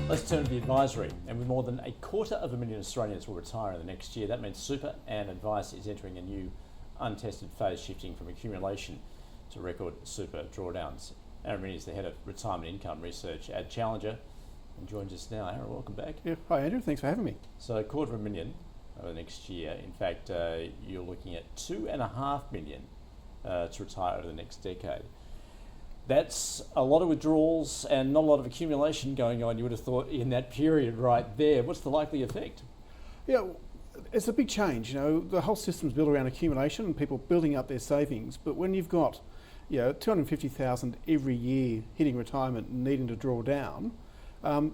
Let's turn to the advisory. And with more than 250,000 Australians will retire in the next year, that means super and advice is entering a new untested phase, shifting from accumulation to record super drawdowns. Aaron Minney is the head of retirement income research at Challenger and joins us now. Aaron, welcome back. Yeah, hi Andrew, thanks for having me. So 250,000 over the next year. In fact, you're looking at 2.5 million to retire over the next decade. That's a lot of withdrawals and not a lot of accumulation going on, you would have thought, in that period right there. What's the likely effect? Yeah, it's a big change. You know, the whole system's built around accumulation and people building up their savings. But when you've got, 250,000 every year hitting retirement and needing to draw down,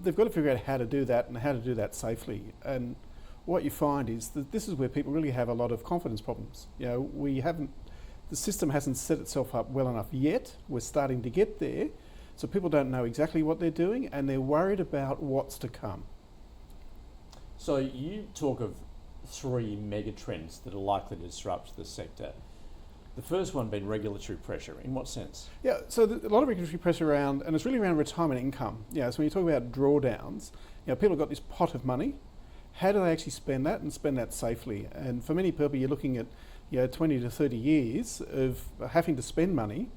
they've got to figure out how to do that and how to do that safely. And what you find is that this is where people really have a lot of confidence problems. The system hasn't set itself up well enough yet. We're starting to get there. So people don't know exactly what they're doing and they're worried about what's to come. So you talk of three megatrends that are likely to disrupt the sector. The first one being regulatory pressure. In what sense? Yeah, so a lot of regulatory pressure around, and it's really around retirement income. So when you talk about drawdowns, people have got this pot of money. How do they actually spend that and spend that safely? And for many people, you're looking at 20 to 30 years of having to spend money,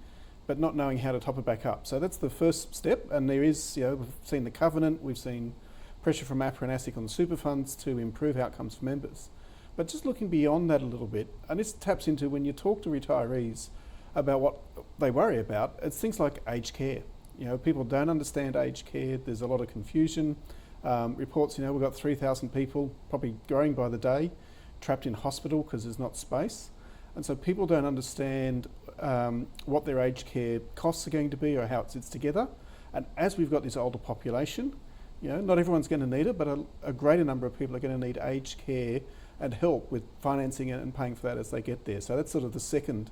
but not knowing how to top it back up. So that's the first step. And there is, we've seen the covenant, we've seen pressure from APRA and ASIC on super funds to improve outcomes for members. But just looking beyond that a little bit, and this taps into when you talk to retirees about what they worry about, it's things like aged care. People don't understand aged care. There's a lot of confusion. Reports, we've got 3,000 people, probably growing by the day, trapped in hospital because there's not space. And so people don't understand what their aged care costs are going to be or how it sits together. And as we've got this older population, not everyone's going to need it, but a greater number of people are going to need aged care and help with financing it and paying for that as they get there. So that's sort of the second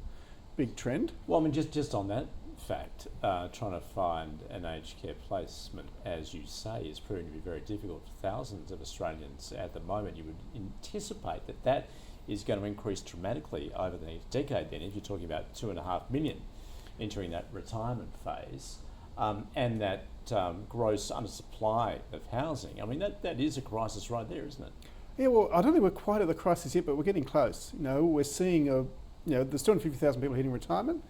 big trend. Well, I mean, just on that fact, trying to find an aged care placement, as you say, is proving to be very difficult for thousands of Australians at the moment. You would anticipate that is going to increase dramatically over the next decade then, if you're talking about 2.5 million entering that retirement phase, and that gross undersupply of housing. I mean, that is a crisis right there, isn't it? Yeah, well, I don't think we're quite at the crisis yet, but we're getting close. We're seeing, there's 250,000 people hitting retirement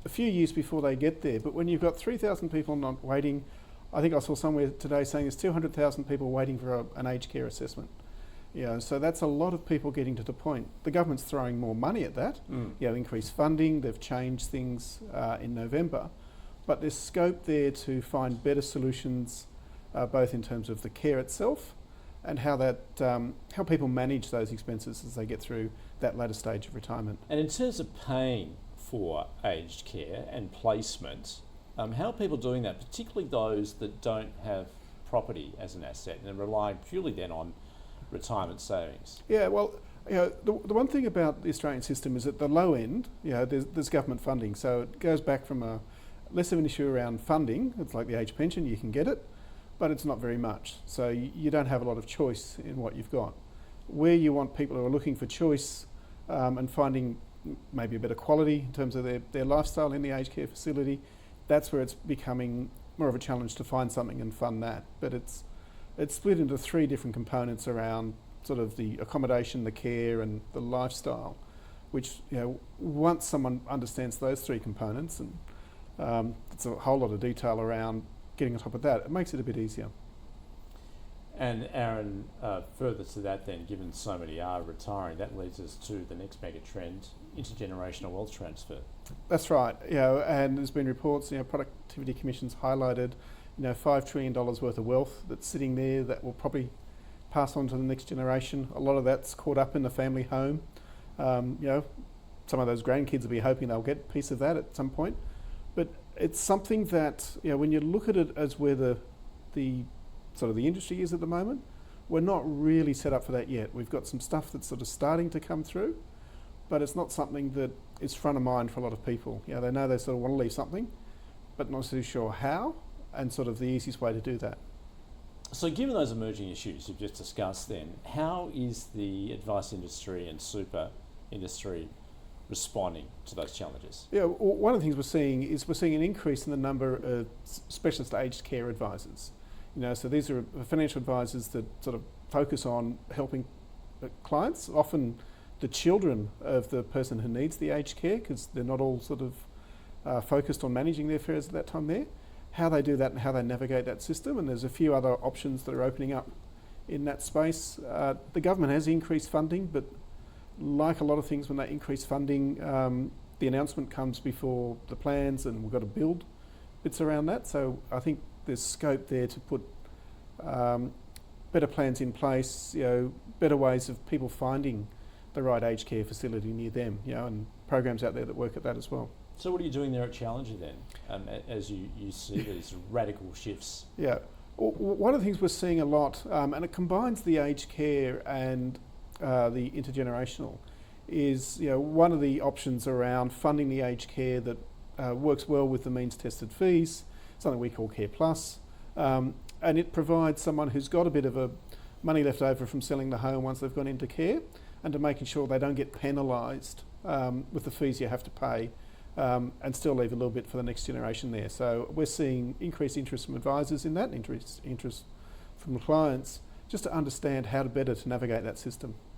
a few years before they get there. But when you've got 3,000 people not waiting, I think I saw somewhere today saying there's 200,000 people waiting for an aged care assessment. So that's a lot of people getting to the point. The government's throwing more money at that, increased funding, they've changed things in November. But there's scope there to find better solutions, both in terms of the care itself and how people manage those expenses as they get through that later stage of retirement. And in terms of paying for aged care and placement, how are people doing that, particularly those that don't have property as an asset and relying purely then on retirement savings? Yeah, well, the one thing about the Australian system is at the low end, there's government funding. So it goes back from less of an issue around funding. It's like the age pension, you can get it, but it's not very much. So you don't have a lot of choice in what you've got. Where you want people who are looking for choice and finding maybe a better quality in terms of their lifestyle in the aged care facility, that's where it's becoming more of a challenge to find something and fund that. But it's split into three different components around sort of the accommodation, the care and the lifestyle, which, once someone understands those three components, and it's a whole lot of detail around getting on top of that, it makes it a bit easier. And Aaron, further to that then, given so many are retiring, that leads us to the next mega trend, intergenerational wealth transfer. That's right, and there's been reports, productivity commissions highlighted, $5 trillion worth of wealth that's sitting there that will probably pass on to the next generation. A lot of that's caught up in the family home. Some of those grandkids will be hoping they'll get a piece of that at some point. But it's something that, when you look at it as where the sort of the industry is at the moment, we're not really set up for that yet. We've got some stuff that's sort of starting to come through, but it's not something that is front of mind for a lot of people. They know they sort of want to leave something, but not so sure how, and sort of the easiest way to do that. So given those emerging issues you've just discussed then, how is the advice industry and super industry responding to those challenges? Yeah, one of the things we're seeing an increase in the number of specialist aged care advisors. So these are financial advisors that sort of focus on helping clients, often the children of the person who needs the aged care, because they're not all sort of focused on managing their affairs at that time there, how they do that and how they navigate that system. And there's a few other options that are opening up in that space. The government has increased funding, but like a lot of things, when they increase funding, the announcement comes before the plans, and we've got to build bits around that. So I think there's scope there to put better plans in place, better ways of people finding the right aged care facility near them, and programs out there that work at that as well. So what are you doing there at Challenger then, as you see these radical shifts? Yeah, one of the things we're seeing a lot, and it combines the aged care and the intergenerational, is one of the options around funding the aged care that works well with the means tested fees, something we call Care Plus, and it provides someone who's got a bit of money left over from selling the home once they've gone into care, and to making sure they don't get penalised with the fees you have to pay, and still leave a little bit for the next generation there. So we're seeing increased interest from advisors in that, interest from clients, just to understand how to better to navigate that system.